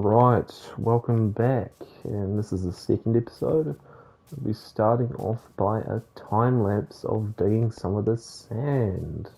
Right, welcome back, and this is the second episode. We'll be starting off by a time lapse of digging some of the sand.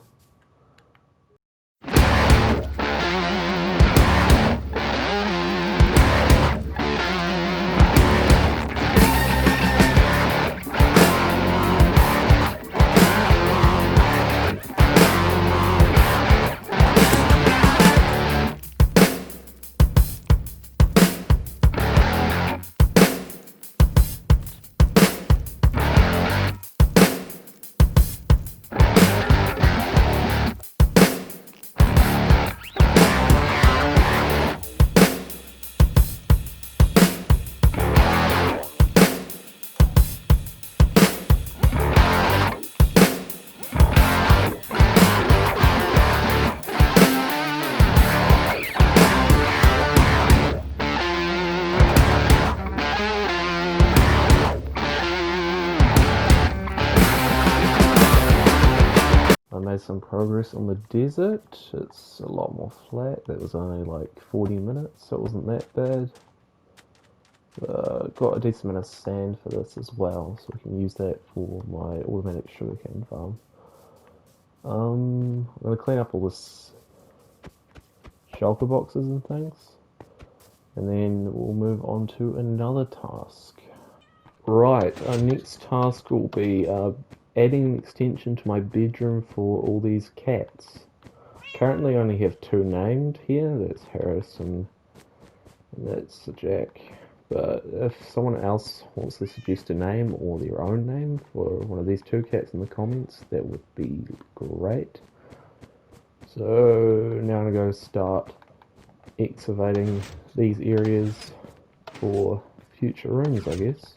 I made some progress on the desert. It's a lot more flat. That was only like 40 minutes, so it wasn't that bad. Got a decent amount of sand for this as well, so we can use that for my automatic sugarcane farm. I'm going to clean up all this shelter boxes and things, and then we'll move on to another task. Right, our next task will be adding an extension to my bedroom for all these cats. Currently I only have two named here, that's Harris and that's Jack. But if someone else wants to suggest a name or their own name for one of these two cats in the comments, that would be great. So now I'm going to start excavating these areas for future rooms, I guess.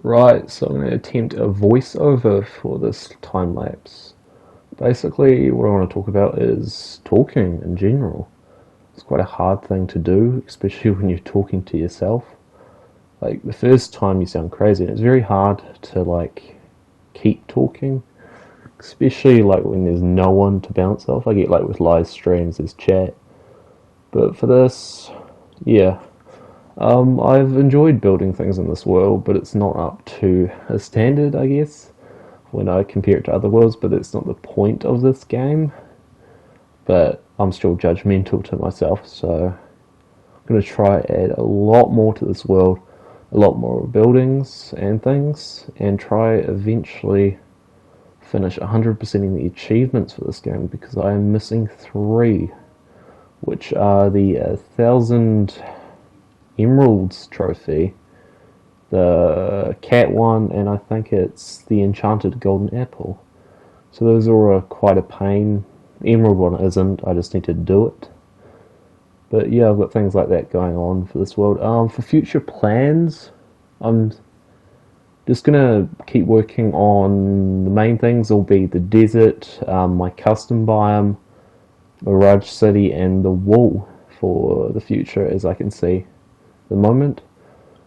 Right, so I'm going to attempt a voiceover for this time lapse. Basically, what I want to talk about is talking in general. It's quite a hard thing to do, especially when you're talking to yourself. Like, the first time you sound crazy, and it's very hard to, keep talking. Especially, when there's no one to bounce off. I get, with live streams, there's chat. But for this, yeah. I've enjoyed building things in this world, but it's not up to a standard, I guess, when I compare it to other worlds, but that's not the point of this game. But I'm still judgmental to myself, so I'm going to try add a lot more to this world, a lot more buildings and things, and try eventually finish 100% in the achievements for this game, because I am missing 3, which are the 1,000 Emeralds trophy, the cat one, and I think it's the enchanted golden apple. So those are quite a pain. The emerald one isn't, I just need to do it. But yeah, I've got things like that going on for this world. For future plans, I'm just gonna keep working on the main things. Will be the desert, my custom biome, Mirage City, and the wool for the future, as I can see the moment.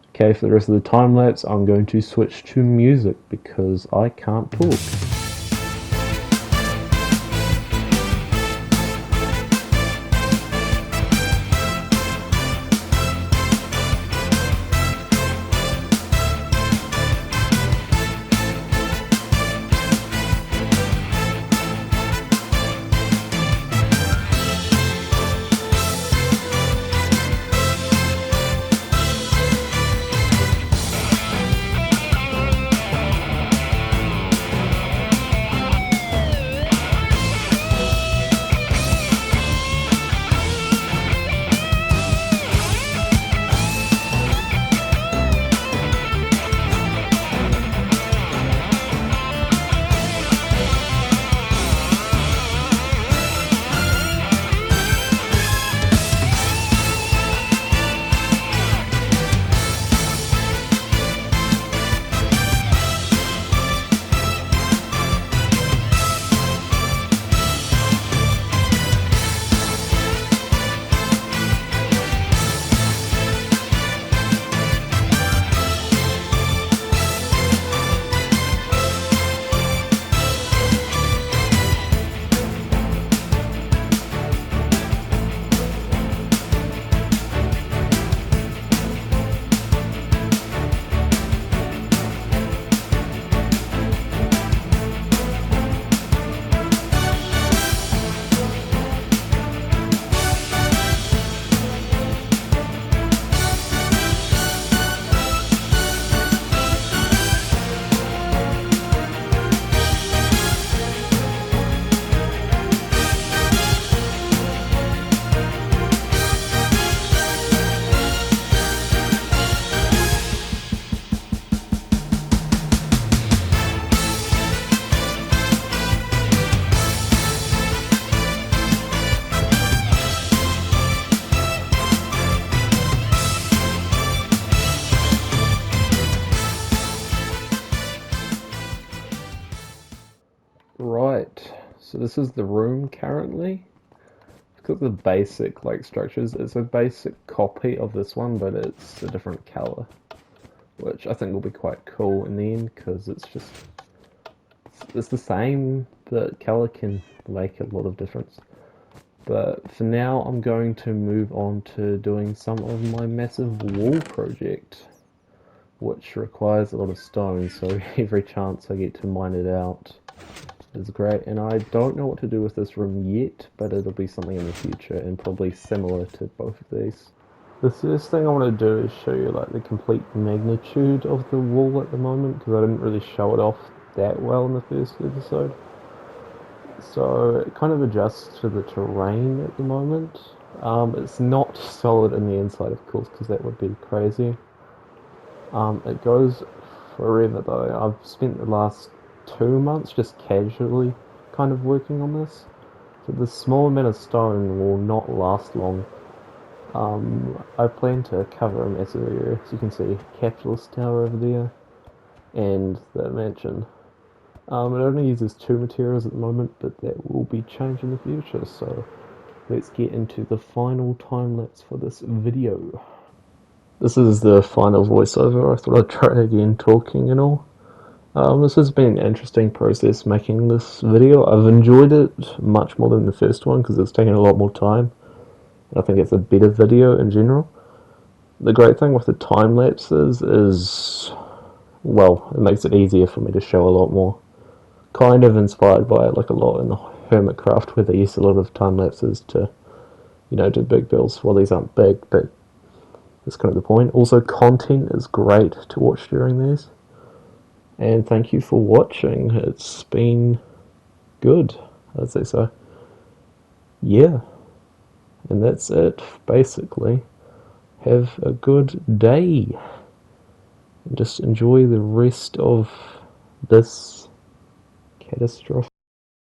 Okay, for the rest of the time lapse, I'm going to switch to music because I can't talk. So this is the room currently. Look at the basic structures. It's a basic copy of this one, but it's a different color, which I think will be quite cool in the end because it's the same, but color can make a lot of difference. But for now, I'm going to move on to doing some of my massive wall project, which requires a lot of stone, so every chance I get to mine it out is great. And I don't know what to do with this room yet, but it'll be something in the future and probably similar to both of these. The first thing I want to do is show you the complete magnitude of the wall at the moment, because I didn't really show it off that well in the first episode. So it kind of adjusts to the terrain at the moment. It's not solid in the inside, of course, because that would be crazy. It goes forever though. I've spent the last 2 months just casually kind of working on this. So the small amount of stone will not last long. I plan to cover a massive area. As you can see, Capitalist Tower over there, and the mansion. It only uses 2 materials at the moment, but that will be changed in the future. So let's get into the final time lapse for this video. This is the final voiceover. I thought I'd try again talking and all. This has been an interesting process making this video. I've enjoyed it much more than the first one because it's taken a lot more time. I think it's a better video in general. The great thing with the time lapses is, well, it makes it easier for me to show a lot more. Kind of inspired by it, a lot in the Hermitcraft, where they use a lot of time lapses to, do big builds. Well, these aren't big, but that's kind of the point. Also, content is great to watch during these. And thank you for watching. It's been good, I'd say so. Yeah. And that's it, basically. Have a good day. And just enjoy the rest of this catastrophe.